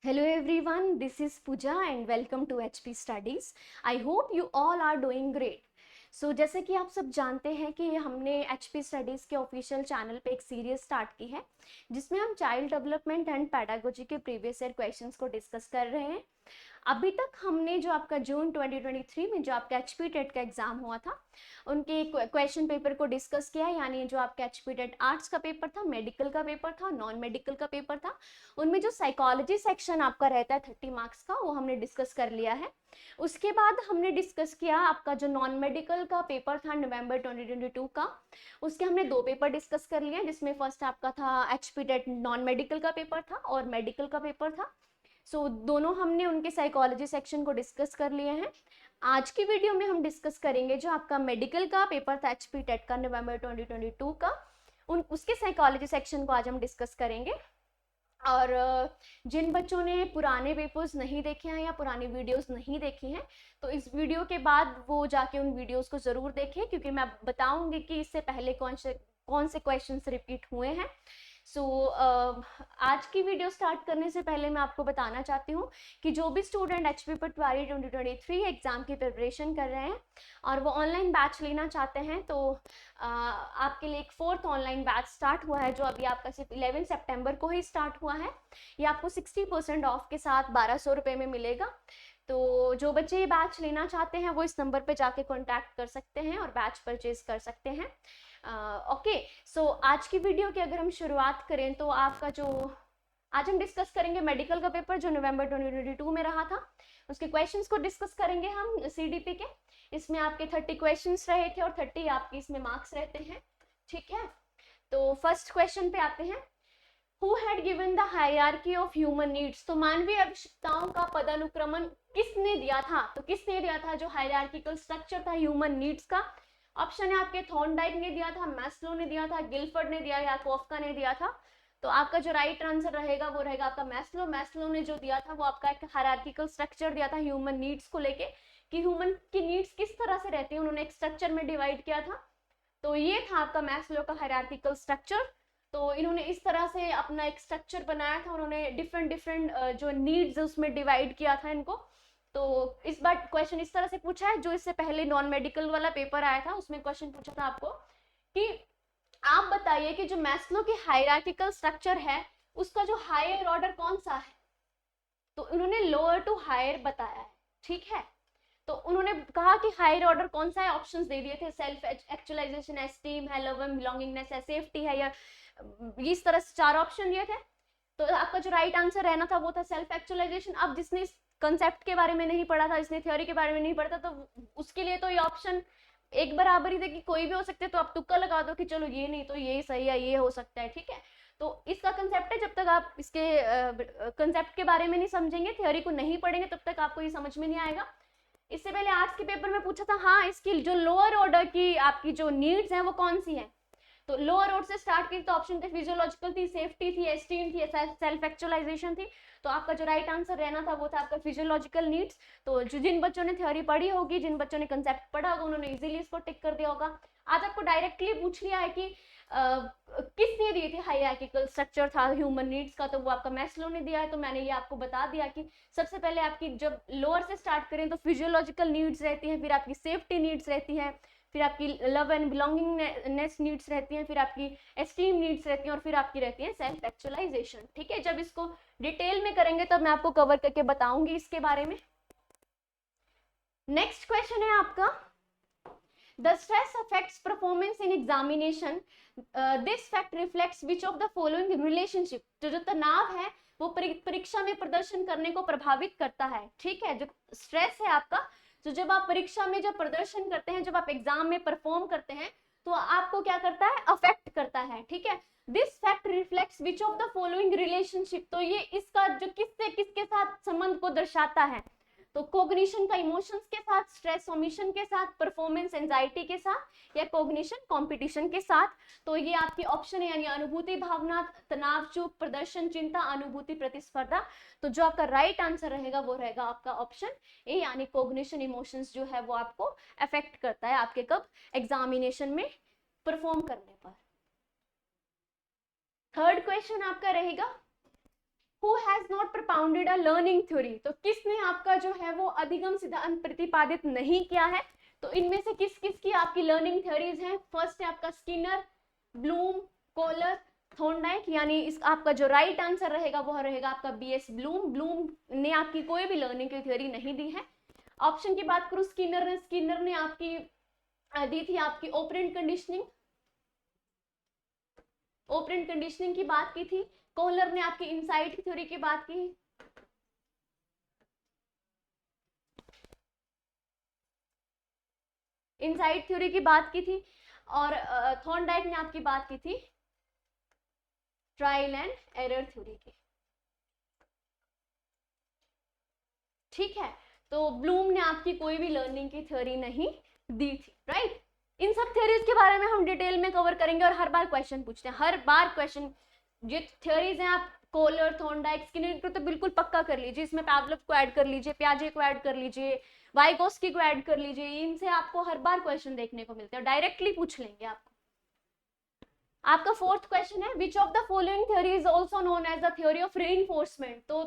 Hello everyone, this is Pooja and welcome to HP Studies. I hope you all are doing great. जैसे कि आप सब जानते हैं कि हमने HP Studies के ऑफिशियल चैनल पे एक सीरीज स्टार्ट की है जिसमें हम चाइल्ड डेवलपमेंट एंड पैडागोजी के प्रीवियस ईयर क्वेश्चंस को डिस्कस कर रहे हैं। अभी तक हमने जो आपका जून 2023 में जो आपका एचपी टेट का एग्जाम हुआ था उनके क्वेश्चन पेपर को डिस्कस किया, यानी जो आपका एचपी टेट आर्ट्स का पेपर था, मेडिकल का पेपर था, नॉन मेडिकल का पेपर था, उनमें जो साइकोलॉजी सेक्शन आपका रहता है 30 मार्क्स का, वो हमने डिस्कस कर लिया है। उसके बाद हमने डिस्कस किया आपका जो नॉन मेडिकल का पेपर था नवंबर 2022 का, उसके हमने दो पेपर डिस्कस कर लिए, जिसमें फर्स्ट आपका था एचपी टेट नॉन मेडिकल का पेपर था और मेडिकल का पेपर था। दोनों हमने उनके साइकोलॉजी सेक्शन को डिस्कस कर लिए हैं। आज की वीडियो में हम डिस्कस करेंगे जो आपका मेडिकल का पेपर था एचपी टेट का नवंबर 2022 का, उसके साइकोलॉजी सेक्शन को आज हम डिस्कस करेंगे। और जिन बच्चों ने पुराने पेपर्स नहीं देखे हैं या पुरानी वीडियोस नहीं देखी हैं, तो इस वीडियो के बाद वो जाके उन वीडियोस को ज़रूर देखें, क्योंकि मैं बताऊंगी कि इससे पहले कौन से क्वेश्चंस रिपीट हुए हैं। आज की वीडियो स्टार्ट करने से पहले मैं आपको बताना चाहती हूँ कि जो भी स्टूडेंट एचपी पटवारी 2023 एग्जाम की प्रिपरेशन कर रहे हैं और वो ऑनलाइन बैच लेना चाहते हैं, तो आपके लिए एक 4th ऑनलाइन बैच स्टार्ट हुआ है जो अभी आपका सिर्फ 11 सितंबर को ही स्टार्ट हुआ है। ये आपको 60% ऑफ के साथ 1200 रुपये में मिलेगा। तो जो बच्चे ये बैच लेना चाहते हैं वो इस नंबर पे जाके कॉन्टैक्ट कर सकते हैं और बैच परचेज कर सकते हैं। ओके, आज की वीडियो की अगर हम शुरुआत करें तो आपका जो आज हम डिस्कस करेंगे मेडिकल का पेपर जो नवंबर 2022 में रहा था, उसके क्वेश्चंस को डिस्कस करेंगे हम सीडीपी के। इसमें आपके 30 क्वेश्चंस रहे थे और 30 आपके इसमें मार्क्स रहते हैं, ठीक है। तो फर्स्ट क्वेश्चन पे आते हैं, Who had given the hierarchy of human needs? तो मानवीय आवश्यकताओं का पदानुक्रमण किसने दिया था? तो किसने दिया था जो हायरार्किकल स्ट्रक्चर था ह्यूमन नीड्स का? ऑप्शन है आपके थॉर्नडाइक ने दिया था, मैस्लो ने दिया था, गिलफर्ड ने दिया या कोफ्का ने दिया था। तो आपका जो राइट आंसर रहेगा वो रहेगा आपका मैस्लो। मैस्लो ने जो दिया था वो आपका एक हायरार्किकल स्ट्रक्चर दिया था ह्यूमन नीड्स को लेके, कि ह्यूमन की नीड्स किस तरह से रहती है, उन्होंने एक स्ट्रक्चर में डिवाइड किया था। तो ये था आपका मैस्लो का हायरार्किकल स्ट्रक्चर। तो इन्होंने इस तरह से अपना एक स्ट्रक्चर बनाया था, उन्होंने डिफरेंट डिफरेंट जो नीड्स उसमें डिवाइड किया था इनको। तो इस बार क्वेश्चन इस तरह से पूछा है, जो इससे पहले नॉन मेडिकल वाला पेपर आया था उसमें क्वेश्चन पूछा था आपको कि आप बताइए कि जो मैस्लो की हायरार्किकल स्ट्रक्चर है उसका जो हायर ऑर्डर कौन सा है। तो उन्होंने लोअर टू हायर बताया है, ठीक है। तो उन्होंने कहा कि हायर ऑर्डर कौन सा है, ऑप्शंस दे दिए थे, सेल्फ एक्चुअलाइजेशन है, एस्टीम है, लव एंड बिलोंगिंगनेस है, सेफ्टी है, या इस तरह से 4 ऑप्शन दिए थे। तो आपका जो राइट आंसर रहना था वो था सेल्फ एक्चुअलाइजेशन। अब जिसने इस कंसेप्ट के बारे में नहीं पढ़ा था, जिसने थ्योरी के बारे में नहीं पढ़ा था, तो उसके लिए तो ये ऑप्शन एक बराबर ही थे कि कोई भी हो सकते, तो आप तुक्का लगा दो कि चलो ये नहीं तो ये सही है, ये हो सकता है, ठीक है। तो इसका कंसेप्ट है, जब तक आप इसके कंसेप्ट के बारे में नहीं समझेंगे, थ्योरी को नहीं पढ़ेंगे, तब तक आपको ये समझ में नहीं आएगा। इससे पहले आर्ट्स के पेपर में पूछा था, हाँ इसकी जो लोअर ऑर्डर की आपकी जो नीड्स हैं वो कौन सी हैं। तो लोअर ऑर्डर से स्टार्ट की तो ऑप्शन थे फिजियोलॉजिकल थी, सेफ्टी थी, एस्टीम थी, सेल्फ एक्चुअलाइजेशन थी। तो आपका जो राइट आंसर रहना था वो था आपका फिजियोलॉजिकल नीड्स। तो जिन बच्चों ने थ्योरी पढ़ी होगी, जिन बच्चों ने कंसेप्ट पढ़ा होगा, उन्होंने इजीली इसको टिक कर दिया होगा। आज आपको डायरेक्टली पूछ लिया है कि किसने दिए थे हायरार्किकल स्ट्रक्चर था ह्यूमन नीड्स का, तो वो आपका मैस्लो ने दिया है। तो मैंने ये आपको बता दिया कि सबसे पहले आपकी जब लोअर से स्टार्ट करें तो फिजियोलॉजिकल नीड्स रहती हैं, फिर आपकी सेफ्टी नीड्स रहती हैं, फिर आपकी लव एंड बिलोंगिंगनेस नीड्स रहती हैं, फिर आपकी एस्टीम नीड्स रहती हैं, और फिर आपकी रहती है सेल्फ एक्चुअलाइजेशन, ठीक है। जब इसको डिटेल में करेंगे तब मैं आपको कवर करके बताऊंगी इसके बारे में। नेक्स्ट क्वेश्चन है आपका, The stress affects performance in examination. This fact reflects which of the following relationship? जो तनाव है वो परीक्षा में प्रदर्शन करने को प्रभावित करता है, ठीक है। जो स्ट्रेस है आपका, तो जब आप परीक्षा में जब प्रदर्शन करते हैं, जब आप एग्जाम में परफॉर्म करते हैं, तो आपको क्या करता है, अफेक्ट करता है, ठीक है। This fact reflects which of the following relationship, तो ये इसका जो किससे किसके साथ संबंध को दर्शाता है। तो कोग्निशन का इमोशंस के साथ, स्ट्रेस ओमिशन के साथ, परफॉर्मेंस एंजाइटी के साथ, या कोग्निशन कंपटीशन के साथ। तो ये आपकी ऑप्शन है, यानी अनुभूति भावना, तनाव चूक, प्रदर्शन चिंता, अनुभूति प्रतिस्पर्धा। तो जो आपका राइट आंसर रहेगा वो रहेगा आपका ऑप्शन ए, यानी कोग्निशन इमोशंस जो है वो आपको अफेक्ट करता है आपके कब, एग्जामिनेशन में परफॉर्म करने पर। थर्ड क्वेश्चन आपका रहेगा, Who has not propounded a learning theory? तो किसने आपका जो है वो अधिगम सिद्धांत प्रतिपादित नहीं किया है? तो इनमें से किस किस की आपकी लर्निंग थ्योरीज हैं? फर्स्ट है आपका स्किनर, ब्लूम, कोलर, थॉर्नडाइक, यानी इस आपका जो राइट आंसर रहेगा वो रहेगा आपका बीएस ब्लूम। ब्लूम ने आपकी कोई भी लर्निंग की थ्योरी नहीं दी है। ऑप्शन की बात करूं, स्किनर ने आपकी दी थी आपकी ऑपरेंट कंडीशनिंग की बात की थी। कोहलर ने आपकी इनसाइट की थ्योरी की बात की, इनसाइट थ्योरी की बात की थी, और थॉर्नडाइक ने आपकी बात की थी ट्रायल एंड एरर थ्योरी की। ठीक है, तो ब्लूम ने आपकी कोई भी लर्निंग की थ्योरी नहीं दी थी, राइट। इन सब थ्योरीज के बारे में हम डिटेल में कवर करेंगे और हर बार क्वेश्चन पूछते हैं, हर बार क्वेश्चन। ये थ्योरीज हैं, आप कोहलर, थॉर्नडाइक, स्किनर को तो बिल्कुल पक्का कर लीजिए, इसमें पावलोव को ऐड कर लीजिए, पियाजे को ऐड कर लीजिए, वाइगोस्की को ऐड कर लीजिए, इनसे आपको हर बार क्वेश्चन देखने को मिलते हैं, डायरेक्टली पूछ लेंगे आपको। आपका फोर्थ क्वेश्चन है, which of the following theory is also known as the theory of reinforcement? तो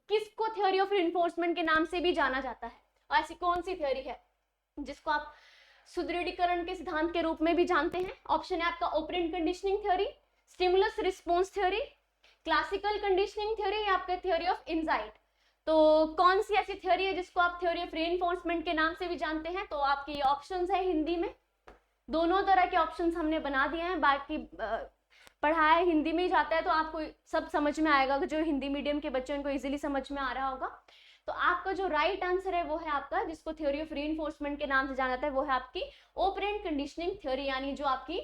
किसको थ्योरी ऑफ रीइंफोर्समेंट के नाम से भी जाना जाता है? ऐसी कौन सी थ्योरी है जिसको आप सुदृढ़ीकरण के सिद्धांत के रूप में भी जानते हैं? ऑप्शन है आपका operant conditioning theory, stimulus response theory, classical conditioning theory, या आपका थ्योरी ऑफ इनसाइट। तो कौन सी ऐसी थ्योरी है जिसको आप थ्योरी ऑफ रीइंफोर्समेंट के नाम से भी जानते हैं? तो आपके ऑप्शंस है हिंदी में, दोनों तरह के ऑप्शंस हमने बना दिए हैं, बाकी पढ़ाया हिंदी में ही जाता है तो आपको सब समझ में आएगा, जो हिंदी मीडियम के बच्चे उनको इजीली समझ में आ रहा होगा। तो आपका जो राइट आंसर है वो है आपका, जिसको थ्योरी ऑफ रीइंफोर्समेंट के नाम से जाना जाता है, वो है आपकी ऑपरेंट कंडीशनिंग थ्योरी, यानी जो आपकी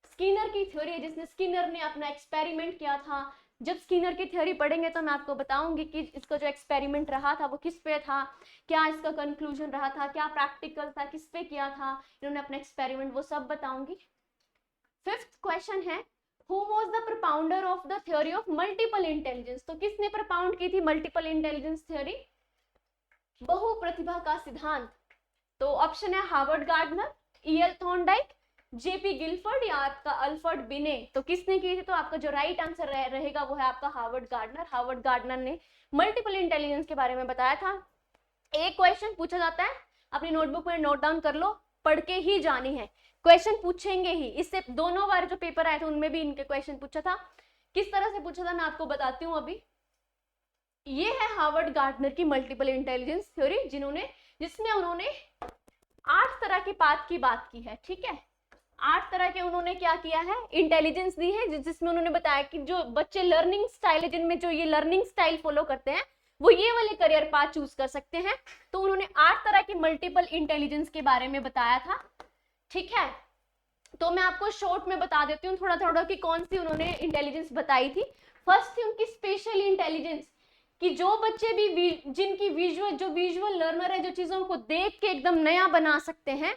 स्किनर की थ्योरी है, जिसने स्किनर ने अपना एक्सपेरिमेंट किया था। जब स्किनर की थ्योरी पढ़ेंगे तो मैं आपको बताऊंगी कि इसका जो एक्सपेरिमेंट रहा था वो किस पे था, क्या इसका कंक्लूजन रहा था, क्या प्रैक्टिकल था, किस पे किया था इन्होंने अपना एक्सपेरिमेंट, वो सब बताऊंगी। फिफ्थ क्वेश्चन है, who was the propounder of the theory of multiple intelligence? तो किसने प्रोपाउंड की थी मल्टीपल इंटेलिजेंस थ्योरी, बहुप्रतिभा का सिद्धांत? तो ऑप्शन है Harvard Gardner, E L Thorndike, J P Guilford, या आपका अल्फ्रेड बिने। तो किसने की थी? तो आपका जो राइट आंसर रहेगा वो है आपका हार्वर्ड गार्डनर। हार्वर्ड गार्डनर ने मल्टीपल इंटेलिजेंस के बारे में बताया था। एक क्वेश्चन पूछा जाता है, अपनी नोटबुक में नोट डाउन कर लो, पढ़ के ही जानी है, क्वेश्चन पूछेंगे ही। इससे दोनों बार जो पेपर आए थे उनमें भी इनके क्वेश्चन पूछा था। किस तरह से पूछा था मैं आपको बताती हूँ अभी। ये है हार्वर्ड गार्डनर की मल्टीपल इंटेलिजेंस थ्योरी, जिसमें उन्होंने 8 तरह की पाथ की बात की है। ठीक है, 8 तरह के उन्होंने क्या किया है, इंटेलिजेंस दी है, जिसमें उन्होंने बताया कि जो बच्चे लर्निंग स्टाइल है, जिनमें जो ये लर्निंग स्टाइल फॉलो करते हैं वो ये वाले करियर पाथ चूज कर सकते हैं। तो उन्होंने 8 तरह की मल्टीपल इंटेलिजेंस के बारे में बताया था। ठीक है, तो मैं आपको शॉर्ट में बता देती हूँ थोड़ा थोड़ा कि कौन सी उन्होंने इंटेलिजेंस बताई थी। फर्स्ट थी उनकी स्पेशल इंटेलिजेंस, कि जो बच्चे भी जिनकी विजुअल लर्नर है, जो चीजों को देख के एकदम नया बना सकते हैं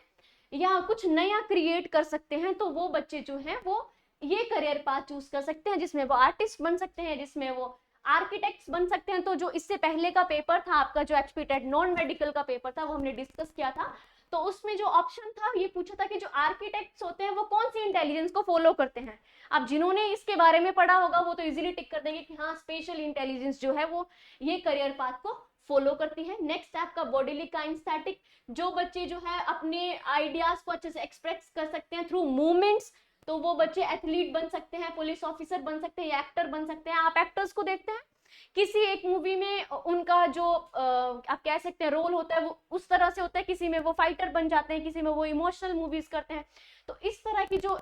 या कुछ नया क्रिएट कर सकते हैं, तो वो बच्चे जो हैं वो ये करियर पाथ चूज कर सकते हैं, जिसमें वो आर्टिस्ट बन सकते हैं, जिसमें वो आर्किटेक्ट्स बन सकते हैं। तो जो इससे पहले का पेपर था आपका, जो एचपी टेट नॉन मेडिकल का पेपर था, वो हमने डिस्कस किया था। तो उसमें जो ऑप्शन था ये पूछा था कि जो आर्किटेक्ट्स होते हैं वो कौन सी इंटेलिजेंस को फॉलो करते हैं। अब जिन्होंने इसके बारे में पढ़ा होगा वो तो इजीली टिक कर देंगे कि हाँ, स्पेशल इंटेलिजेंस जो है वो ये करियर पाथ को फॉलो करती है। नेक्स्ट है आपका बॉडीली काइनेस्थेटिक, जो बच्चे जो है अपने आइडियाज को अच्छे से एक्सप्रेस कर सकते हैं थ्रू मूवमेंट्स, तो वो बच्चे एथलीट बन सकते हैं, पुलिस ऑफिसर बन सकते हैं, एक्टर बन सकते हैं। आप एक्टर्स को देखते हैं, किसी एक मूवी में उनका जो आप कह सकते हैं रोल होता है वो उस तरह से होता है, किसी में वो फाइटर बन जाते हैं, किसी में वो इमोशनल मूवीज करते हैं। तो इस तरह की जो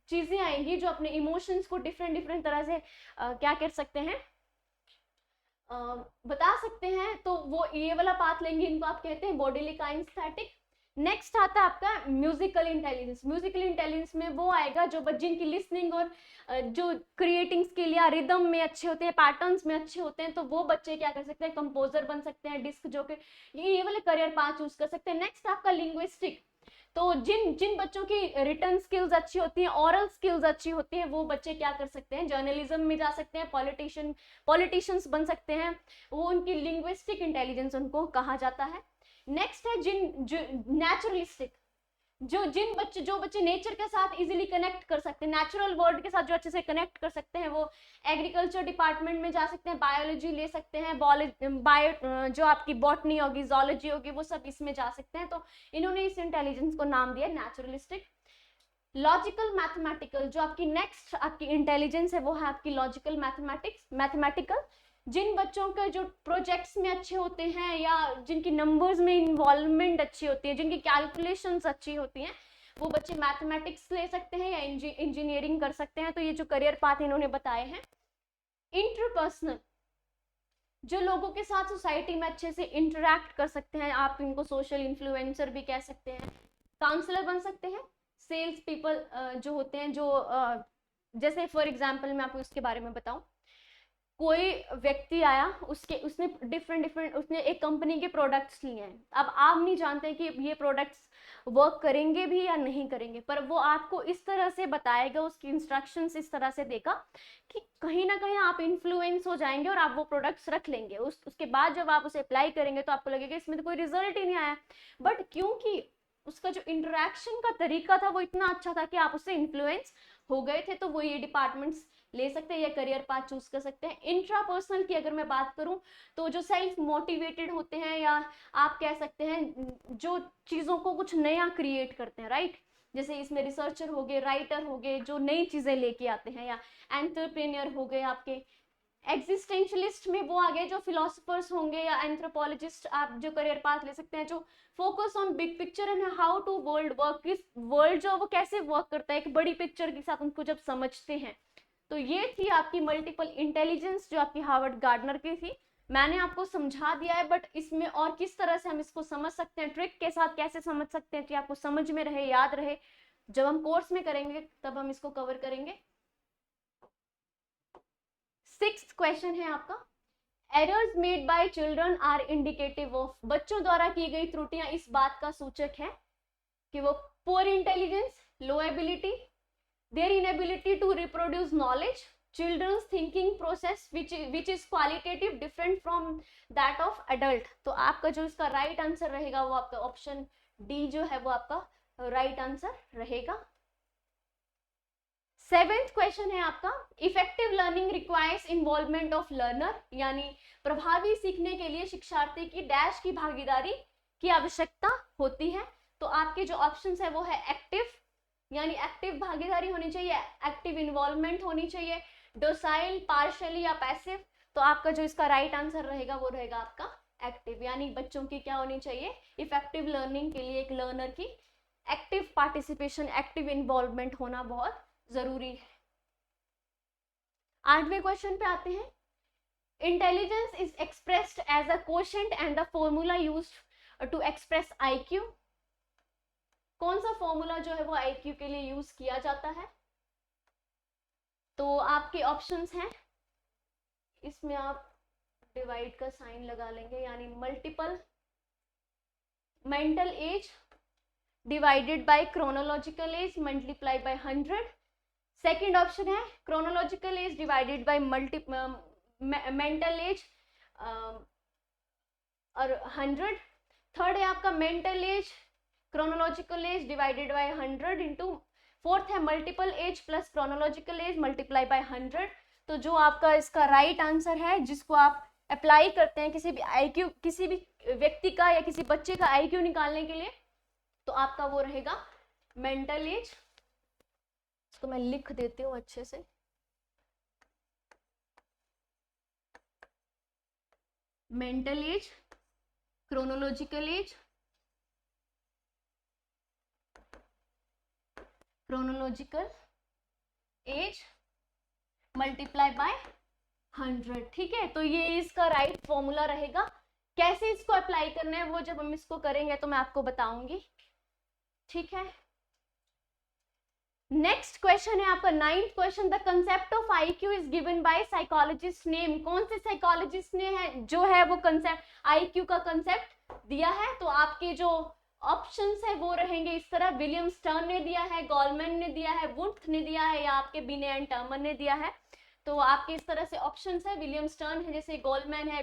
चीजें आएंगी जो अपने इमोशंस को डिफरेंट तरह से क्या कर सकते हैं, बता सकते हैं, तो वो ये वाला पाथ लेंगे, इनको आप कहते हैं बॉडीली काइनेस्थेटिक। नेक्स्ट आता है आपका म्यूजिकल इंटेलिजेंस। म्यूजिकल इंटेलिजेंस में वो आएगा जो जिनकी लिसनिंग और जो क्रिएटिंग स्किल या रिदम में अच्छे होते हैं, पैटर्न्स में अच्छे होते हैं, तो वो बच्चे क्या कर सकते हैं, कंपोजर बन सकते हैं, डिस्क जॉकी, ये वाले करियर पाथ चूज कर सकते हैं। नेक्स्ट आपका लिंग्विस्टिक, तो जिन बच्चों की रिटर्न स्किल्स अच्छी होती हैं, ऑरल स्किल्स अच्छी होती हैं, वो बच्चे क्या कर सकते हैं, जर्नलिज्म में जा सकते हैं, पॉलिटिशियंस बन सकते हैं, वो उनकी लिंग्विस्टिक इंटेलिजेंस उनको कहा जाता है। नेक्स्ट है जिन नेचुरलिस्टिक, जो बच्चे नेचर के साथ इजीली कनेक्ट कर सकते हैं, नेचुरल वर्ल्ड के साथ जो अच्छे से कनेक्ट कर सकते हैं, वो एग्रीकल्चर डिपार्टमेंट में जा सकते हैं, बायोलॉजी ले सकते हैं, बायो जो आपकी बॉटनी होगी, जोलॉजी होगी, वो सब इसमें जा सकते हैं। तो इन्होंने इस इंटेलिजेंस को नाम दिया नेचुरलिस्टिक। लॉजिकल मैथमेटिकल, जो आपकी नेक्स्ट आपकी इंटेलिजेंस है वो है आपकी लॉजिकल मैथमेटिकल। जिन बच्चों के जो प्रोजेक्ट्स में अच्छे होते हैं या जिनकी नंबर्स में इन्वॉल्वमेंट अच्छी होती है, जिनकी कैलकुलेशंस अच्छी होती हैं, वो बच्चे मैथमेटिक्स ले सकते हैं या इंजीनियरिंग कर सकते हैं। तो ये जो करियर पाथ इन्होंने बताए हैं। इंटरपर्सनल, जो लोगों के साथ सोसाइटी में अच्छे से इंटरेक्ट कर सकते हैं, आप इनको सोशल इन्फ्लुएंसर भी कह सकते हैं, काउंसलर बन सकते हैं, सेल्स पीपल जो होते हैं, जो जैसे फॉर एग्जांपल मैं आपको इसके बारे में बताऊं, कोई व्यक्ति आया, उसने डिफरेंट उसने एक कंपनी के प्रोडक्ट्स लिए हैं। अब आप नहीं जानते कि ये प्रोडक्ट्स वर्क करेंगे भी या नहीं करेंगे, पर वो आपको इस तरह से बताएगा, उसकी इंस्ट्रक्शंस इस तरह से देगा कि कहीं ना कहीं आप इन्फ्लुएंस हो जाएंगे और आप वो प्रोडक्ट्स रख लेंगे। उसके बाद जब आप उसे अप्लाई करेंगे तो आपको लगेगा इसमें तो कोई रिजल्ट ही नहीं आया, बट क्योंकि उसका जो इंटरेक्शन का तरीका था वो इतना अच्छा था कि आप उससे इन्फ्लुएंस हो गए थे। तो वो ये डिपार्टमेंट्स ले सकते हैं या करियर पाथ चूज कर सकते हैं। इंट्रापर्सनल की अगर मैं बात करूं तो जो सेल्फ मोटिवेटेड होते हैं, या आप कह सकते हैं जो चीजों को कुछ नया क्रिएट करते हैं, राइट। जैसे इसमें रिसर्चर हो गए, राइटर हो गए, जो नई चीजें लेके आते हैं, या एंटरप्रेन्योर हो गए आपके। एग्जिस्टेंशलिस्ट में वो आ गए जो फिलोसफर्स होंगे, या एंथ्रोपोलॉजिस्ट आप जो करियर पाथ ले सकते हैं, जो focus on big picture and how to world work, इस वर्ल्ड जो वो कैसे वर्क करता है एक बड़ी पिक्चर के साथ उनको जब समझते हैं। तो ये थी आपकी मल्टीपल इंटेलिजेंस जो आपकी हार्वर्ड गार्डनर की थी। मैंने आपको समझा दिया है, बट इसमें और किस तरह से हम इसको समझ सकते हैं, ट्रिक के साथ कैसे समझ सकते हैं कि आपको समझ में रहे, याद रहे, जब हम कोर्स में करेंगे तब हम इसको कवर करेंगे। 6th क्वेश्चन है आपका, errors made by children are indicative of, बच्चों द्वारा की गई त्रुटियां इस बात का सूचक है कि वो poor intelligence, low ability, their inability to reproduce knowledge, children's thinking process which is qualitative different from that of adult। तो आपका जो इसका राइट आंसर रहेगा वो आपका ऑप्शन डी जो है वो आपका राइट आंसर रहेगा। 7th क्वेश्चन है आपका, effective learning requires involvement of learner, यानी प्रभावी सीखने के लिए शिक्षार्थी की डैश की भागीदारी की आवश्यकता होती है। तो आपके जो ऑप्शंस है वो है एक्टिव, यानी एक्टिव भागीदारी होनी चाहिए, एक्टिव इन्वॉल्वमेंट होनी चाहिए, डोसाइल, पार्शियली या पैसिव। तो आपका जो इसका राइट आंसर रहेगा वो रहेगा आपका एक्टिव, यानी बच्चों की क्या होनी चाहिए, इफेक्टिव लर्निंग के लिए एक लर्नर की एक्टिव पार्टिसिपेशन, एक्टिव इन्वॉल्वमेंट होना बहुत जरूरी है। 8वें क्वेश्चन पे आते हैं, intelligence is expressed as a quotient and the formula used to express IQ. कौन सा फॉर्मूला जो है वो आईक्यू के लिए यूज किया जाता है? तो आपके ऑप्शंस हैं, इसमें आप डिवाइड का साइन लगा लेंगे, यानी multiple mental age divided by chronological age multiply by 100। Second option है chronological age divided by mental age और 100। थर्ड है आपका mental age chronological age divided by 100 into, fourth है multiple age plus chronological age multiply by 100। तो जो आपका इसका right answer है, जिसको आप अप्लाई करते हैं किसी भी आईक्यू, किसी भी व्यक्ति का या किसी बच्चे का आईक्यू निकालने के लिए, तो आपका वो रहेगा मेंटल एज। इसको मैं लिख देती हूँ अच्छे से, mental age, chronological as, chronological age multiply by 100। ठीक है, तो ये इसका राइट फॉर्मूला रहेगा। कैसे इसको अप्लाई करना है वो जब हम इसको करेंगे तो मैं आपको बताऊंगी। ठीक है, नेक्स्ट क्वेश्चन है आपका 9th question, the concept of IQ is given by psychologist name. कौन से साइकोलॉजिस्ट ने है जो है वो कंसेप्ट आईक्यू का कंसेप्ट दिया है? तो आपके जो ऑप्शंस है वो रहेंगे इस तरह, विलियम स्टर्न ने दिया है, गोलमैन ने दिया है, वुड्थ ने दिया है, या आपके बिने एंड टर्मन ने दिया है। तो आपके इस तरह से ऑप्शंस है, विलियम स्टर्न है, जैसे गोलमैन है,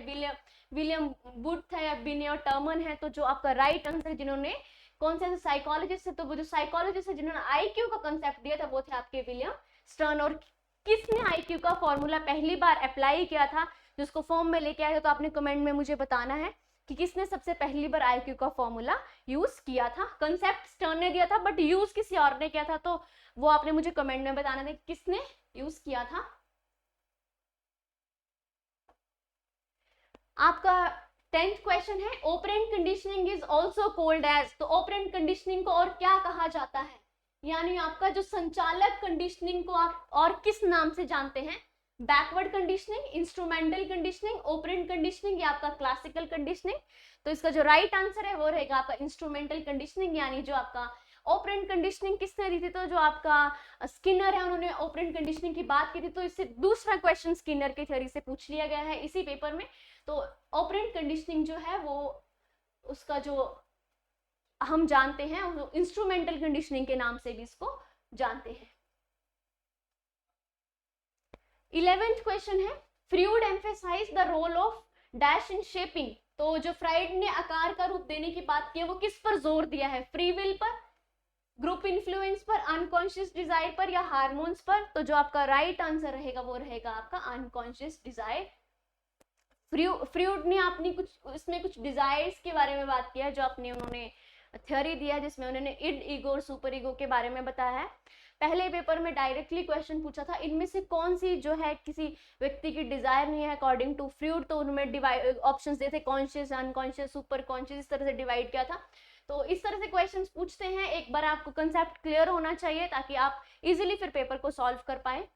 विलियम वुड्थ है, या बिने और टर्मन है। तो जो आपका राइट आंसर जिन्होंने कौन से ऐसे साइकोलॉजिस्ट है, तो वो जो साइकोलॉजिस्ट है जिन्होंने आईक्यू का कंसेप्ट दिया था वो थे आपके विलियम स्टर्न। और किसने आईक्यू का फॉर्मूला पहली बार अप्लाई किया था, जिसको फॉर्म में लेके आए थे, तो आपने कमेंट में मुझे बताना है कि किसने सबसे पहली बार आईक्यू का फॉर्मूला यूज किया था। कंसेप्ट स्टर्न ने दिया था बट यूज किसी और ने किया था, तो वो आपने मुझे कमेंट में बताना था किसने यूज किया था। आपका 10th क्वेश्चन है, operant conditioning is also called as, तो ऑपरेंट कंडीशनिंग को और क्या कहा जाता है, यानी आपका जो संचालक कंडीशनिंग को आप और किस नाम से जानते हैं, backward conditioning, instrumental conditioning, operant conditioning या आपका क्लासिकल कंडीशनिंग। तो इसका जो राइट आंसर है वो रहेगा आपका इंस्ट्रूमेंटल कंडीशनिंग, यानी जो आपका ऑपरेंट कंडीशनिंग किसने दी थी, तो जो आपका स्किनर है उन्होंने ऑपरेंट कंडीशनिंग की बात की थी। तो इससे दूसरा क्वेश्चन स्किनर की थ्योरी से पूछ लिया गया है इसी पेपर में। तो ऑपरेंट कंडीशनिंग जो है वो उसका जो हम जानते हैं इंस्ट्रूमेंटल कंडीशनिंग के नाम से भी इसको जानते हैं। 11th क्वेश्चन है, Freud emphasize the role of dash in shaping, तो जो फ्राइड ने आकार का रूप देने की बात की है वो किस पर जोर दिया है, फ्री विल पर, ग्रुप इन्फ्लुएंस पर, अनकॉन्शियस डिजायर पर या हार्मोन्स पर। तो जो आपका राइट आंसर रहेगा वो रहेगा आपका अनकॉन्शियस डिजायर। फ्रूड ने अपनी कुछ इसमें कुछ डिजायर्स के बारे में बात किया, जो अपने उन्होंने थ्योरी दिया जिसमें उन्होंने इड ईगो और सुपर ईगो के बारे में बताया है। पहले पेपर में डायरेक्टली क्वेश्चन पूछा था इनमें से कौन सी जो है किसी व्यक्ति की डिजायर नहीं है अकॉर्डिंग टू फ्रूड, तो उनमें डिवाइड ऑप्शंस दिए थे, कॉन्शियस, अनकॉन्शियस, सुपर कॉन्शियस, इस तरह से डिवाइड किया था। तो इस तरह से क्वेश्चंस पूछते हैं, एक बार आपको कंसेप्ट क्लियर होना चाहिए ताकि आप इजीली फिर पेपर को सॉल्व कर पाए।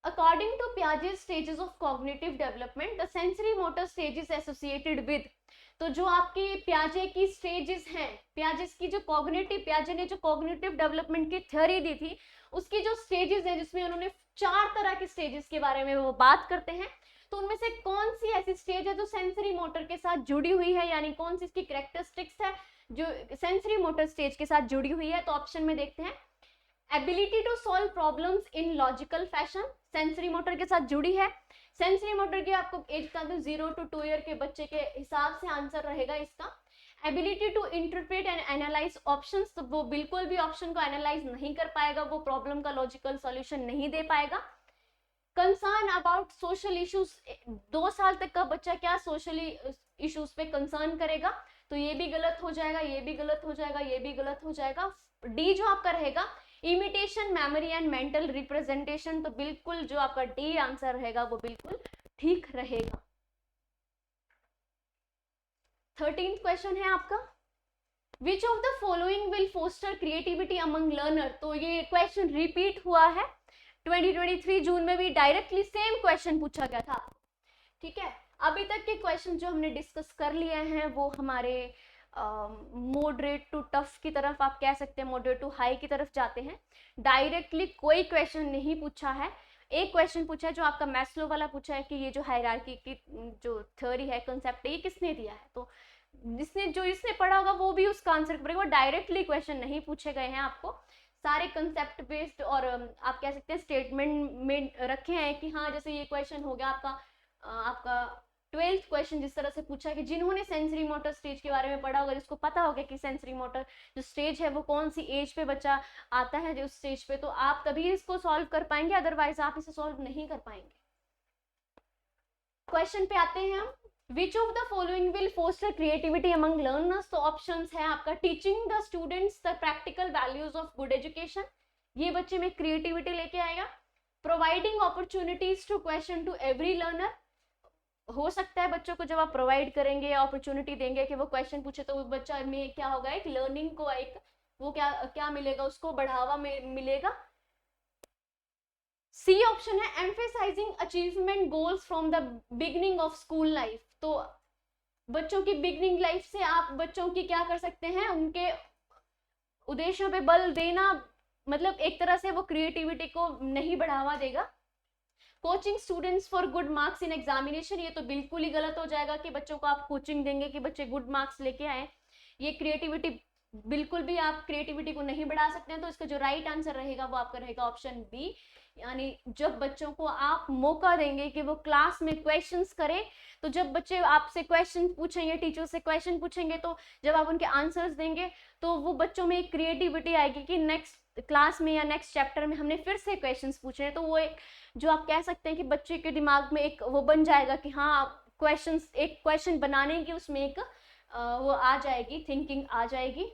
According to Piaget's stages of cognitive development, the sensory motor stage is associated with, तो जो आपकी प्याजे की स्टेजेस हैं, प्याजेस की जो प्याजे ने जो कॉग्निटिव डेवलपमेंट की थ्योरी दी थी उसकी जो स्टेजेस है जिसमें उन्होंने 4 तरह के स्टेजेस के बारे में वो बात करते हैं, तो उनमें से कौन सी ऐसी स्टेज है जो सेंसरी मोटर के साथ जुड़ी हुई है, यानी कौन सी इसकी कैरेक्टरिस्टिक्स है जो सेंसरी मोटर स्टेज के साथ जुड़ी हुई है। तो ऑप्शन में देखते हैं, ability to solve problems in logical fashion, sensory motor के साथ जुड़ी है। सेंसरी मोटर की आपको एज का 0 to 2 ईयर के बच्चे के हिसाब से आंसर रहेगा इसका। Ability to interpret and analyse options, तो वो बिल्कुल भी ऑप्शन को एनालाइज नहीं कर पाएगा, वो प्रॉब्लम का लॉजिकल सॉल्यूशन नहीं दे पाएगा। कंसर्न अबाउट सोशल इश्यूज, 2 साल तक का बच्चा क्या सोशली इश्यूज पे कंसर्न करेगा, तो ये भी गलत हो जाएगा, ये भी गलत हो जाएगा, ये भी गलत हो जाएगा। डी जो आपका रहेगा imitation, memory and mental representation, तो बिल्कुल जो आपका डी आंसर रहेगा वो बिल्कुल ठीक रहेगा। 13th क्वेश्चन है आपका, which of the following will foster creativity among learner, तो ये क्वेश्चन रिपीट हुआ है 2023 जून में भी, डायरेक्टली सेम क्वेश्चन पूछा गया था। ठीक है, अभी तक के क्वेश्चन जो हमने डिस्कस कर लिए हैं वो हमारे मॉडरेट टू टफ की तरफ, आप कह सकते हैं मॉडरेट टू हाई की तरफ जाते हैं। डायरेक्टली कोई क्वेश्चन नहीं पूछा है, एक क्वेश्चन पूछा है जो आपका मैस्लो वाला पूछा है कि ये जो हायरार्की की जो थ्योरी है, कंसेप्ट है, ये किसने दिया है, तो जिसने पढ़ा होगा वो भी उसका आंसर करेगा। डायरेक्टली क्वेश्चन नहीं पूछे गए हैं, आपको सारे कंसेप्ट बेस्ड और आप कह सकते हैं स्टेटमेंट में रखे हैं कि हाँ जैसे ये क्वेश्चन हो गया आपका 12th क्वेश्चन जिस तरह से पूछा कि जिन्होंने सेंसरी मोटर स्टेज के बारे में पढ़ा होगा, जिसको पता होगा कि सेंसरी मोटर जो स्टेज है वो कौन सी एज पे बच्चा आता है जो उस स्टेज पे, तो आप तभी इसको सॉल्व कर पाएंगे, अदरवाइज आप इसे सॉल्व नहीं कर पाएंगे। क्वेश्चन पे आते हैं हम, which of the following will foster creativity among learners, तो ऑप्शंस है आपका teaching the students the practical values of good education, ये बच्चे में क्रिएटिविटी लेके आएगा। Providing opportunities to question to every learner, हो सकता है बच्चों को जब आप प्रोवाइड करेंगे अपॉर्चुनिटी देंगे कि वो क्वेश्चन पूछे तो बच्चा में क्या होगा, एक लर्निंग को एक वो क्या मिलेगा, उसको बढ़ावा मिलेगा। सी ऑप्शन है emphasizing achievement goals from the beginning of school life, तो बच्चों की बिगनिंग लाइफ से आप बच्चों की क्या कर सकते हैं, उनके उद्देश्यों पे बल देना, मतलब एक तरह से वो क्रिएटिविटी को नहीं बढ़ावा देगा। Coaching students for good marks in examination, ये तो बिल्कुल ही गलत हो जाएगा कि बच्चों को आप कोचिंग देंगे कि बच्चे गुड मार्क्स लेके आए, ये क्रिएटिविटी बिल्कुल भी आप क्रिएटिविटी को नहीं बढ़ा सकते हैं, तो इसका जो राइट आंसर रहेगा वो आपका रहेगा ऑप्शन बी। यानी जब बच्चों को आप मौका देंगे कि वो क्लास में क्वेश्चंस करें, तो जब बच्चे आपसे क्वेश्चन पूछेंगे, टीचर से क्वेश्चन पूछेंगे, तो जब आप उनके आंसर्स देंगे तो वो बच्चों में एक क्रिएटिविटी आएगी कि नेक्स्ट क्लास में या नेक्स्ट चैप्टर में हमने फिर से क्वेश्चंस पूछे हैं। तो वो एक जो आप कह सकते हैं कि बच्चे के दिमाग में एक वो बन जाएगा कि हाँ क्वेश्चंस, एक क्वेश्चन बनाने की उसमें एक वो आ जाएगी, थिंकिंग आ जाएगी।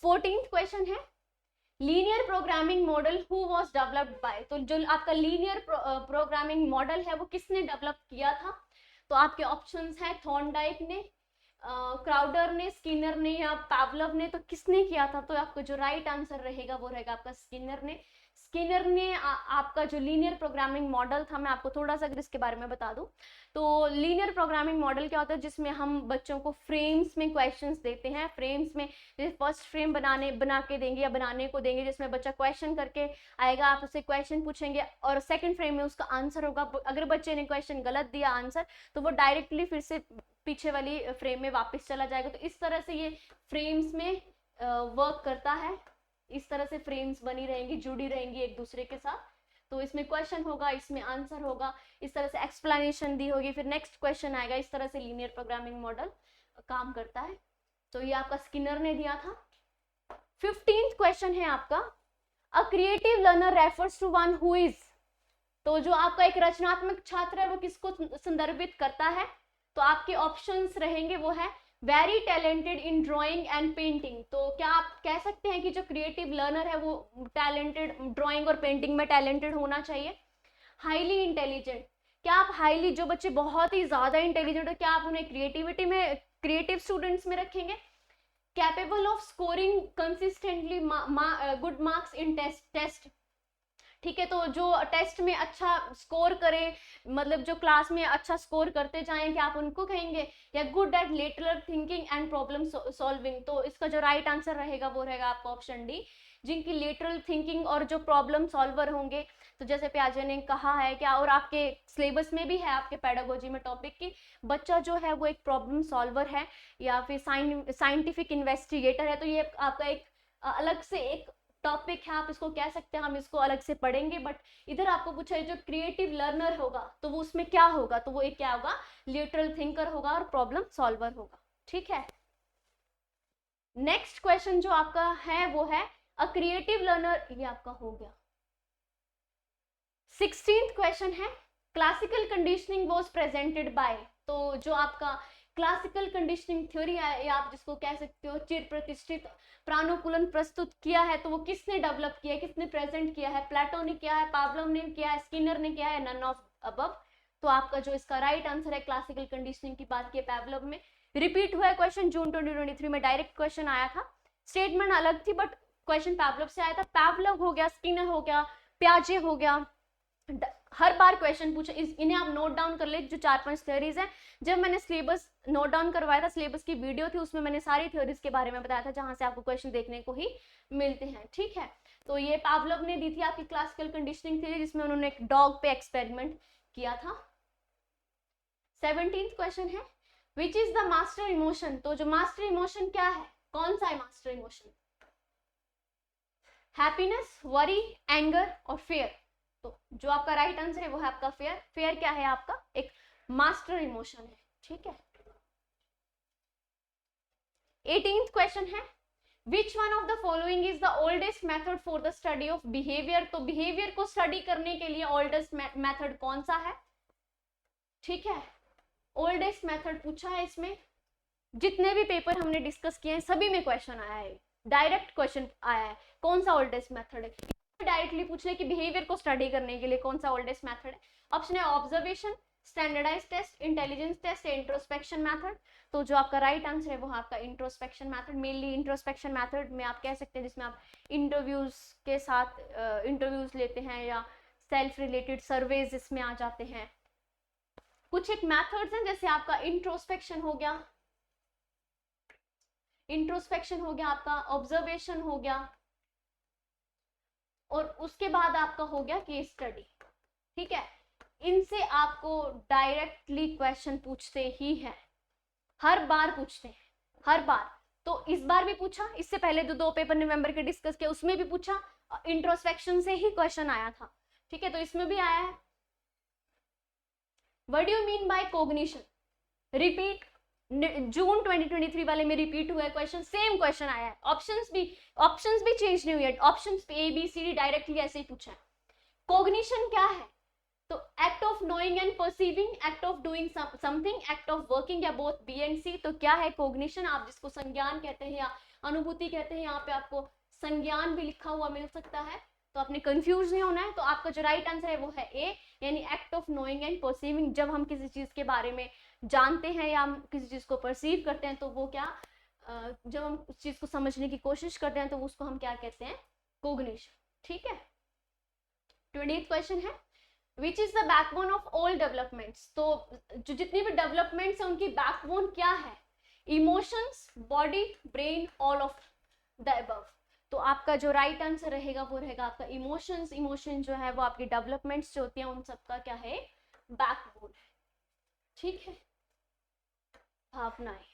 14th क्वेश्चन है linear programming model who was developed by. तो जो आपका लीनियर प्रोग्रामिंग मॉडल है वो किसने डेवलप किया था? तो आपके ऑप्शंस है थॉर्नडाइक ने, क्राउडर ने, स्किनर ने या पावलव ने। तो किसने किया था? तो आपका जो राइट आंसर रहेगा वो रहेगा आपका स्किनर ने। स्किनर ने आपका जो लीनियर प्रोग्रामिंग मॉडल था, मैं आपको थोड़ा सा अगर इसके बारे में बता दूं तो लीनियर प्रोग्रामिंग मॉडल क्या होता है, जिसमें हम बच्चों को फ्रेम्स में क्वेश्चंस देते हैं। फ्रेम्स में जैसे फर्स्ट फ्रेम बना के देंगे या बनाने को देंगे, जिसमें बच्चा क्वेश्चन करके आएगा, आप उससे क्वेश्चन पूछेंगे और सेकंड फ्रेम में उसका आंसर होगा। अगर बच्चे ने क्वेश्चन गलत दिया आंसर, तो वो डायरेक्टली फिर से पीछे वाली फ्रेम में वापस चला जाएगा। तो इस तरह से ये फ्रेम्स में वर्क करता है। इस तरह से फ्रेम्स बनी रहेंगी, जुड़ी रहेंगी एक दूसरे के साथ। तो इसमें क्वेश्चन होगा, इसमें आंसर होगा, इस तरह से एक्सप्लेनेशन दी होगी, फिर नेक्स्ट क्वेश्चन आएगा। इस तरह से लीनियर प्रोग्रामिंग मॉडल काम करता है। तो ये आपका स्किनर ने दिया था। 15th क्वेश्चन है आपका a creative learner refers to one who is. तो जो आपका एक रचनात्मक छात्र है वो किसको संदर्भित करता है? तो आपके ऑप्शंस रहेंगे वो है very talented in drawing and painting. तो क्या आप कह सकते हैं कि जो क्रिएटिव लर्नर है वो टैलेंटेड ड्राइंग और पेंटिंग में टैलेंटेड होना चाहिए? हाईली इंटेलिजेंट, क्या आप हाईली, जो बच्चे बहुत ही ज्यादा इंटेलिजेंट है, क्या आप उन्हें क्रिएटिविटी में, क्रिएटिव स्टूडेंट्स में रखेंगे? Capable of scoring consistently good marks in test. ठीक है, तो जो टेस्ट में अच्छा स्कोर करें, मतलब जो क्लास में अच्छा स्कोर करते जाएं, क्या आप उनको कहेंगे? या good at lateral thinking and problem solving. तो इसका जो राइट आंसर रहेगा वो रहेगा आपका ऑप्शन डी, जिनकी लेटरल थिंकिंग और जो प्रॉब्लम सॉल्वर होंगे। तो जैसे प्याजे ने कहा है क्या, और आपके सिलेबस में भी है आपके पेडागोजी में टॉपिक की, बच्चा जो है वो एक प्रॉब्लम सॉल्वर है या फिर साइंटिफिक इन्वेस्टिगेटर है। तो ये आपका एक अलग से एक टॉपिक है, आप इसको कह सकते हैं, हम इसको अलग से पढ़ेंगे। बट इधर आपको पूछा है जो क्रिएटिव लर्नर होगा तो वो उसमें क्या होगा? तो वो एक क्या होगा? लेटरल थिंकर होगा और प्रॉब्लम सॉल्वर होगा। ठीक है, नेक्स्ट क्वेश्चन जो आपका है वो है अ क्रिएटिव लर्नर, ये आपका हो गया। 16th क्वेश्चन है classical conditioning was presented by. तो जो आपका क्लासिकल कंडीशनिंग थ्योरी है, या आप जिसको कह सकते हो चिर प्रतिष्ठित प्रानुकूलन प्रस्तुत किया है, तो वो किसने डेवलप किया है, किसने प्रेजेंट किया है? प्लेटो ने किया है, पावलोव ने किया है, स्किनर ने किया है, नन ऑफ अबव। तो आपका जो इसका राइट आंसर है, क्लासिकल कंडीशनिंग की बात की पावलोव में। रिपीट हुआ है क्वेश्चन, जून 2023 में डायरेक्ट क्वेश्चन आया था, स्टेटमेंट अलग थी बट क्वेश्चन पावलोव से आया था। पावलोव हो गया, स्किनर हो गया, प्याजे हो गया, हर बार क्वेश्चन पूछे। इन्हें आप नोट डाउन कर ले, जो 4-5 थ्योरीज है। जब मैंने सिलेबस नोट डाउन करवाया था, सिलेबस की वीडियो थी, उसमें मैंने सारी थ्योरीज के बारे में बताया था, जहां से आपको क्वेश्चन देखने को ही मिलते हैं। ठीक है, तो ये पावलोव ने दी थी आपकी क्लासिकल कंडीशनिंग थ्योरी, जिसमें उन्होंने एक डॉग पे एक्सपेरिमेंट किया था। 17th क्वेश्चन है which is the master emotion. तो जो मास्टर इमोशन क्या है, कौन सा है master emotion? Happiness, worry, anger और फेयर। तो जो आपका राइट आंसर है वो है आपका फेयर। फेयर क्या है? आपका एक मास्टर इमोशन है। ठीक है, 18th क्वेश्चन है which one of the following is the oldest method for the study of behaviour. तो बिहेवियर को स्टडी करने के लिए ओल्डेस्ट मेथड कौन सा है? ठीक है, ओल्डेस्ट मेथड पूछा है इसमें। जितने भी पेपर हमने डिस्कस किए हैं सभी में क्वेश्चन आया है, डायरेक्ट क्वेश्चन आया है, कौन सा ओल्डेस्ट मेथड है। डायरेक्टली पूछ ले कि बिहेवियर को स्टडी करने के लिए कौन सा ओल्डेस्ट मेथड है। ऑप्शन है observation, standardised test, intelligence test या इंट्रोस्पेक्शन मेथड। तो जो आपका राइट आंसर है वो आपका introspection method. Mainly introspection method में आप कह सकते हैं जिसमें आप इंटरव्यूज के साथ इंटरव्यूज लेते हैं या सेल्फ रिलेटेड सर्वेज इसमें आ जाते हैं। कुछ एक मेथड्स हैं, जैसे आपका इंट्रोस्पेक्शन हो गया, आपका ऑब्जर्वेशन हो गया, और उसके बाद आपका हो गया केस स्टडी। ठीक है, इनसे आपको डायरेक्टली क्वेश्चन पूछते ही हैं, हर बार पूछते हैं, हर बार। तो इस बार भी पूछा, इससे पहले जो 2 पेपर नवंबर के डिस्कस किया उसमें भी पूछा, इंट्रोस्पेक्शन से ही क्वेश्चन आया था, ठीक है, तो इसमें भी आया है। What do you mean by cognition? Repeat, June 2023 वाले में रिपीट हुआ है क्वेश्चन, सेम क्वेश्चन आया है, ऑप्शंस भी चेंज नहीं हुए, ऑप्शंस पे ABCD डायरेक्टली ऐसे ही पूछा है। कॉग्निशन क्या है? तो act of knowing and perceiving, act of doing something, act of working, या बोथ B and C। तो क्या है कॉग्निशन? आप जिसको संज्ञान कहते हैं या अनुभूति कहते हैं, यहाँ पे आपको संज्ञान भी लिखा हुआ मिल सकता है, तो आपने कंफ्यूज नहीं होना है। तो आपका जो राइट आंसर है वो है A, यानी act of knowing and perceiving. जब हम किसी चीज के बारे में जानते हैं या हम किसी चीज को परसीव करते हैं तो वो क्या, जब हम उस चीज को समझने की कोशिश करते हैं तो उसको हम क्या कहते हैं, कॉग्निशन, ठीक है। 20th क्वेश्चन है, which is the backbone of all developments. तो जो जितनी भी डेवलपमेंट्स है उनकी बैकबोन क्या है? Emotions, body, brain, all of the above. तो आपका जो राइट आंसर रहेगा वो रहेगा आपका इमोशंस। इमोशन जो है वो आपकी डेवलपमेंट्स जो होती हैं उन सबका क्या है, बैकबोन है, ठीक है, भावनाएं।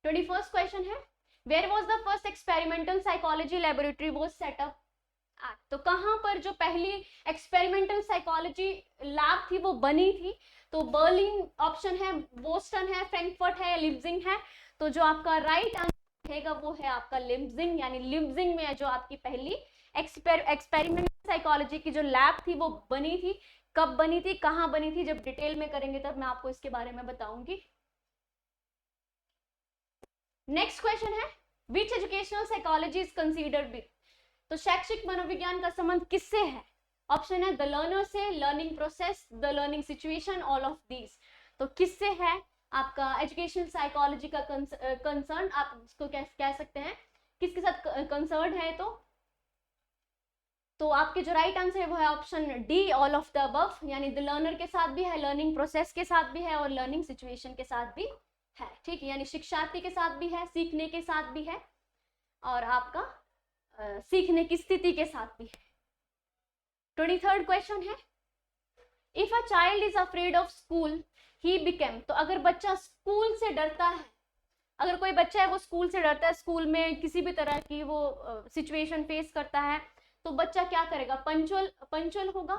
21st क्वेश्चन है, where was the first experimental psychology laboratory was set up at. तो कहां पर जो पहली एक्सपेरिमेंटल साइकोलॉजी लैब थी वो बनी थी? तो बर्लिन ऑप्शन है, बोस्टन है, फ्रैंकफर्ट है, लिप्जिंग है। तो जो आपका राइट आंसर रहेगा वो है आपका लिप्जिंग, यानी लिप्जिंग में जो आपकी पहली एक्सपेरिमेंटल साइकोलॉजी की जो लैब थी वो बनी थी। कब बनी थी, कहां बनी थी, जब डिटेल में करेंगे तब मैं आपको इसके बारे में बताऊंगी। नेक्स्ट क्वेश्चन है, which educational psychology is considered with. तो शैक्षिक मनोविज्ञान का संबंध किससे है? ऑप्शन है द लर्नर से, learning process, the learning situation, all of these. तो किससे है आपका एजुकेशनल साइकोलॉजी का कंसर्न, आप इसको कह सकते हैं किसके साथ कंसर्न है? तो आपके जो राइट आंसर है वो है option D, all of the above, यानी द लर्नर के साथ भी है, लर्निंग प्रोसेस के साथ भी है और लर्निंग सिचुएशन के साथ भी है, ठीक है, यानी शिक्षार्थी के साथ भी है, सीखने के साथ भी है और आपका सीखने की स्थिति के साथ भी है। 23rd क्वेश्चन है, if a child is afraid of school he became. तो अगर बच्चा स्कूल से डरता है, अगर कोई बच्चा है वो स्कूल से डरता है, स्कूल में किसी भी तरह की वो सिचुएशन फेस करता है, तो बच्चा क्या करेगा? पंचुअल होगा,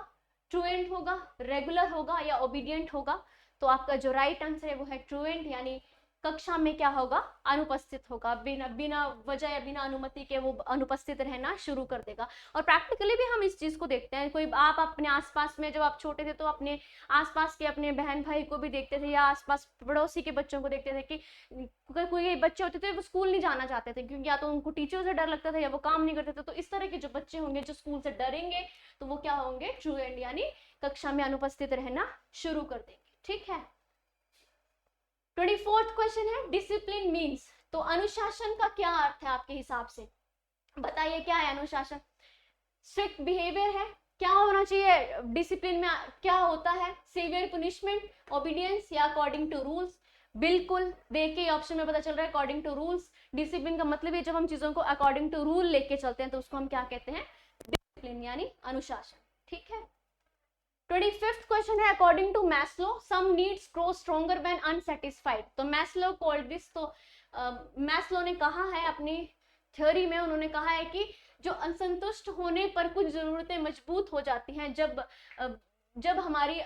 ट्रूएंट होगा, रेगुलर होगा या ओबीडियंट होगा। तो आपका जो राइट आंसर है वो है ट्रूएंट, यानी कक्षा में क्या होगा? अनुपस्थित होगा, बिना वजह या बिना अनुमति के वो अनुपस्थित रहना शुरू कर देगा। और प्रैक्टिकली भी हम इस चीज को देखते हैं, कोई आप अपने आसपास में जब आप छोटे थे तो अपने आसपास के अपने बहन भाई को भी देखते थे या आसपास पड़ोसी के बच्चों को देखते थे कि कोई बच्चे होते थे वो स्कूल नहीं जाना चाहते थे क्योंकि या तो उनको टीचर से डर लगता था या वो काम नहीं करते थे। तो इस तरह के जो बच्चे होंगे जो स्कूल से डरेंगे तो वो क्या होंगे? ट्रूएंट, यानी कक्षा में अनुपस्थित रहना शुरू कर देंगे, ठीक है। 24th क्वेश्चन है, डिसिप्लिन मीन्स। तो अनुशासन का क्या अर्थ है आपके हिसाब से? बताइए क्या है अनुशासन? स्ट्रिक्ट बिहेवियर है? क्या होना चाहिए डिसिप्लिन में? क्या होता है? सीवियर पनिशमेंट, ओबीडियंस या अकॉर्डिंग टू रूल्स? बिल्कुल देखिए ऑप्शन में पता चल रहा है अकॉर्डिंग टू रूल्स। डिसिप्लिन का मतलब है जब हम चीजों को अकॉर्डिंग टू रूल लेके चलते हैं तो उसको हम क्या कहते हैं? डिसिप्लिन, यानी अनुशासन, ठीक है। 25th क्वेश्चन है, according to Maslow some needs grow stronger when unsatisfied. तो मैस्लो कॉल्ड दिस, तो मैस्लो ने कहा है अपनी थ्योरी में, उन्होंने कहा है कि जो असंतुष्ट होने पर कुछ जरूरतें मजबूत हो जाती हैं जब हमारी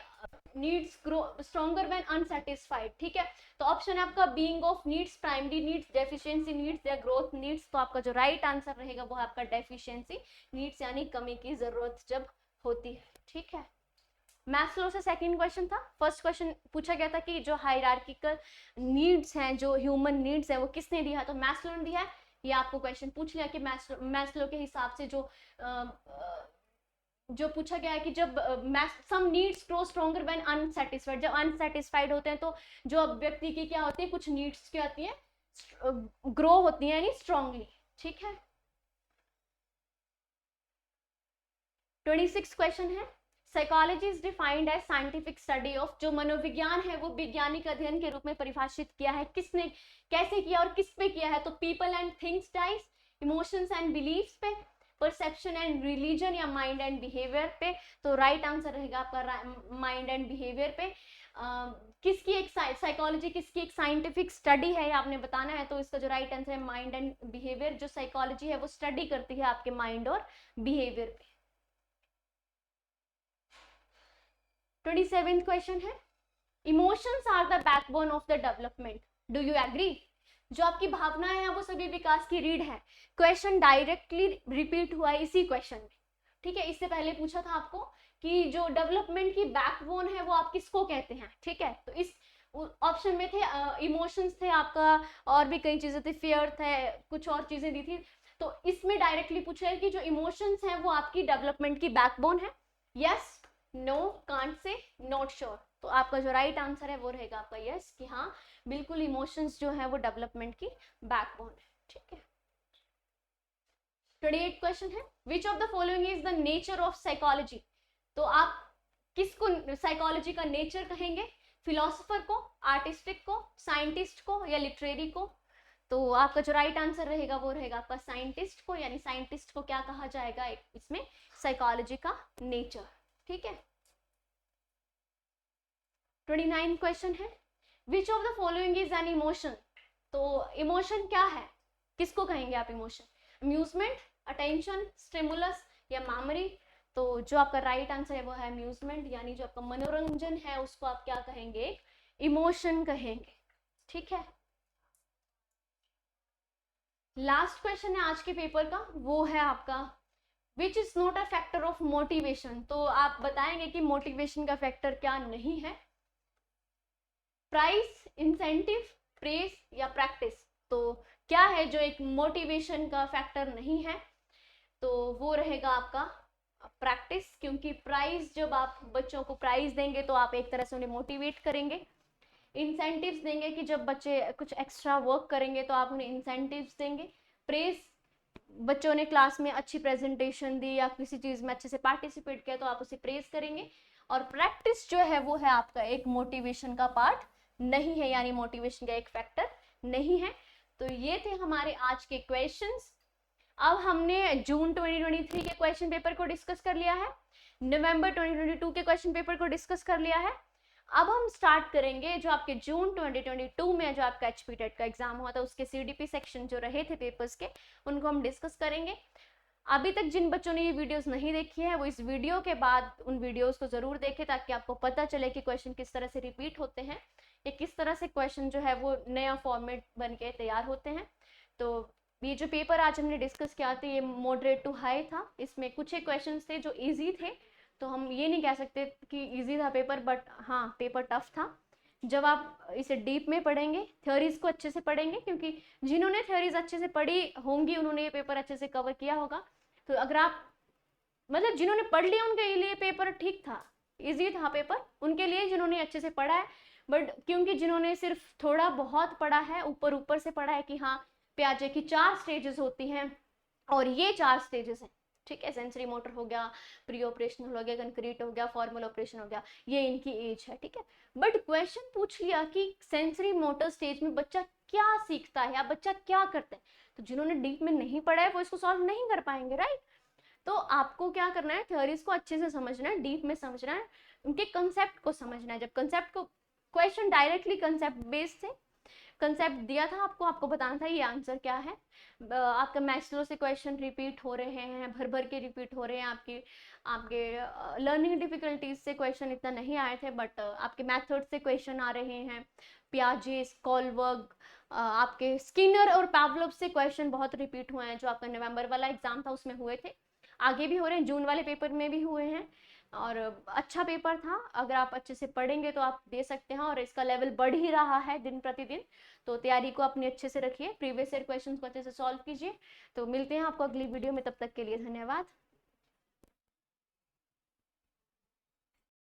needs grow stronger when unsatisfied, ठीक है। तो ऑप्शन है आपका being of needs, primary needs, deficiency needs या ग्रोथ नीड्स। तो आपका जो राइट आंसर रहेगा वो है आपका डेफिशिएंसी नीड्स, यानी कमी की जरूरत जब होती है, ठीक है। मैस्लो से सेकंड क्वेश्चन था। फर्स्ट क्वेश्चन पूछा गया था कि जो हायरार्किकल नीड्स हैं, जो ह्यूमन नीड्स हैं, वो किसने दिया है? तो मैस्लो ने दिया है। ये आपको क्वेश्चन पूछ लिया कि मैस्लो के हिसाब से जो पूछा गया है कि जब सम needs grow stronger when unsatisfied, जब अनसैटिस्फाइड होते हैं तो जो व्यक्ति की क्या होती है, कुछ नीड्स क्या होती है, ग्रो होती है, यानी स्ट्रांगली, ठीक है। 26 क्वेश्चन है, psychology is defined as scientific study of. जो मनोविज्ञान है वो वैज्ञानिक अध्ययन के रूप में परिभाषित किया है, किसने कैसे किया और किस पे किया है? तो people and things ties, emotions and beliefs पे, परसेप्शन एंड रिलीजन या माइंड एंड बिहेवियर पे। तो राइट आंसर रहेगा आपका माइंड एंड बिहेवियर पे। किसकी एक साइकोलॉजी किसकी एक साइंटिफिक स्टडी है आपने बताना है। तो इसका जो राइट आंसर है माइंड एंड बिहेवियर। जो साइकोलॉजी है वो स्टडी करती है आपके माइंड और बिहेवियर पे। 27th क्वेश्चन है, emotions are the backbone of the development, do you agree? जो आपकी भावनाएं हैं वो सभी विकास की रीढ़ है। क्वेश्चन डायरेक्टली रिपीट हुआ है इसी क्वेश्चन में, ठीक है। इससे पहले पूछा था आपको कि जो डेवलपमेंट की बैकबोन है वो आप किसको कहते हैं, ठीक है। तो इस ऑप्शन में थे इमोशंस थे आपका, और भी कई चीजें थी, फियर थे, कुछ और चीजें दी थी। तो इसमें डायरेक्टली पूछा है कि जो इमोशंस हैं वो आपकी डेवलपमेंट की बैकबोन है। Yes, no, can't say, not sure. तो आपका जो राइट आंसर है वो रहेगा आपका यस, कि हाँ बिल्कुल इमोशंस जो है वो डेवलपमेंट की बैकबोन है, ठीक है। 28 क्वेश्चन है, which of the following is the nature of psychology? तो आप किसको साइकोलॉजी का नेचर कहेंगे? फिलोसोफर को, आर्टिस्टिक को, साइंटिस्ट को, या लिटरेरी को? तो आपका जो राइट आंसर रहेगा वो रहेगा आपका साइंटिस्ट को, यानी साइंटिस्ट को क्या कहा जाएगा इसमें साइकोलॉजी का नेचर, ठीक है। 29 क्वेश्चन है, which of the following is an emotion? तो इमोशन क्या है, किसको कहेंगे आप इमोशन? अम्यूजमेंट, अटेंशन, स्टिमुलस, या मेमोरी? तो जो आपका राइट आंसर है वो है अम्यूजमेंट, यानी जो आपका मनोरंजन है उसको आप क्या कहेंगे? इमोशन कहेंगे, ठीक है। लास्ट क्वेश्चन है आज के पेपर का, वो है आपका which is not a factor of motivation? तो आप बताएंगे कि मोटिवेशन का फैक्टर क्या नहीं है? प्राइस, इंसेंटिव, प्रेस, या प्रैक्टिस? तो क्या है जो एक मोटिवेशन का फैक्टर नहीं है? तो वो रहेगा आपका प्रैक्टिस, क्योंकि प्राइज, जब आप बच्चों को प्राइज देंगे तो आप एक तरह से उन्हें मोटिवेट करेंगे। इंसेंटिव्स देंगे कि जब बच्चे कुछ एक्स्ट्रा वर्क करेंगे तो आप उन्हें इंसेंटिव्स देंगे। प्रेस, बच्चों ने क्लास में अच्छी प्रेजेंटेशन दी या किसी चीज में अच्छे से पार्टिसिपेट किया तो आप उसे प्रेज करेंगे। और प्रैक्टिस जो है वो है आपका एक मोटिवेशन का पार्ट नहीं है, यानी मोटिवेशन का एक फैक्टर नहीं है। तो ये थे हमारे आज के क्वेश्चंस। अब हमने जून 2023 के क्वेश्चन पेपर को डिस्कस कर लिया है, नवंबर 2022 के क्वेश्चन पेपर को डिस्कस कर लिया है। अब हम स्टार्ट करेंगे जो आपके जून 2022 में जो आपका HPTET का एग्जाम हुआ था उसके CDP सेक्शन जो रहे थे पेपर्स के, उनको हम डिस्कस करेंगे। अभी तक जिन बच्चों ने ये वीडियोस नहीं देखी है वो इस वीडियो के बाद उन वीडियोस को जरूर देखें, ताकि आपको पता चले कि क्वेश्चन किस तरह से रिपीट होते हैं या किस तरह से क्वेश्चन जो है वो नया फॉर्मेट बन के तैयार होते हैं। तो ये जो पेपर आज हमने डिस्कस किया था ये मॉडरेट टू हाई था। इसमें कुछ एक क्वेश्चन थे जो ईजी थे, तो हम ये नहीं कह सकते कि इजी था पेपर, बट हाँ पेपर टफ था। जब आप इसे डीप में पढ़ेंगे, थ्योरीज को अच्छे से पढ़ेंगे, क्योंकि जिन्होंने थ्योरीज अच्छे से पढ़ी होंगी उन्होंने ये पेपर अच्छे से कवर किया होगा। तो अगर आप मतलब जिन्होंने पढ़ लिया उनके लिए पेपर ठीक था, इजी था पेपर उनके लिए जिन्होंने अच्छे से पढ़ा है। बट क्योंकि जिन्होंने सिर्फ थोड़ा बहुत पढ़ा है, ऊपर ऊपर से पढ़ा है कि हाँ प्याजे की 4 स्टेजेस होती हैं और ये 4 स्टेजेस हैं, ठीक है। सेंसरी मोटर हो गया, प्री ऑपरेशनल हो गया, कंक्रीट हो गया, फॉर्मल ऑपरेशन हो गया, ये इनकी एज है, ठीक है। बट क्वेश्चन पूछ लिया कि सेंसरी मोटर स्टेज में बच्चा क्या सीखता है या बच्चा क्या करता है, तो जिन्होंने डीप में नहीं पढ़ा है वो इसको सॉल्व नहीं कर पाएंगे, राइट। तो आपको क्या करना है, थ्योरीज को अच्छे से समझना है, डीप में समझना है, उनके कंसेप्ट को समझना है। जब कंसेप्ट को, क्वेश्चन डायरेक्टली कंसेप्ट बेस्ड थे, कंसेप्ट दिया था आपको, आपको बताना था ये आंसर क्या है। आपका मैस्लो से क्वेश्चन रिपीट हो रहे हैं, भर भर के रिपीट हो रहे हैं। आपके लर्निंग डिफिकल्टीज से क्वेश्चन इतना नहीं आए थे, बट आपके मेथड से क्वेश्चन आ रहे हैं। पियाजे, कोलबर्ग, आपके स्किनर और पावलोव से क्वेश्चन बहुत रिपीट हुए हैं। जो आपका नवंबर वाला एग्जाम था उसमें हुए थे, आगे भी हो रहे हैं, जून वाले पेपर में भी हुए हैं। और अच्छा पेपर था, अगर आप अच्छे से पढ़ेंगे तो आप दे सकते हैं, और इसका लेवल बढ़ ही रहा है दिन प्रतिदिन। तो तैयारी को अपनी अच्छे से रखिए, प्रीवियस ईयर क्वेश्चंस को अच्छे से सॉल्व कीजिए। तो मिलते हैं आपको अगली वीडियो में, तब तक के लिए धन्यवाद।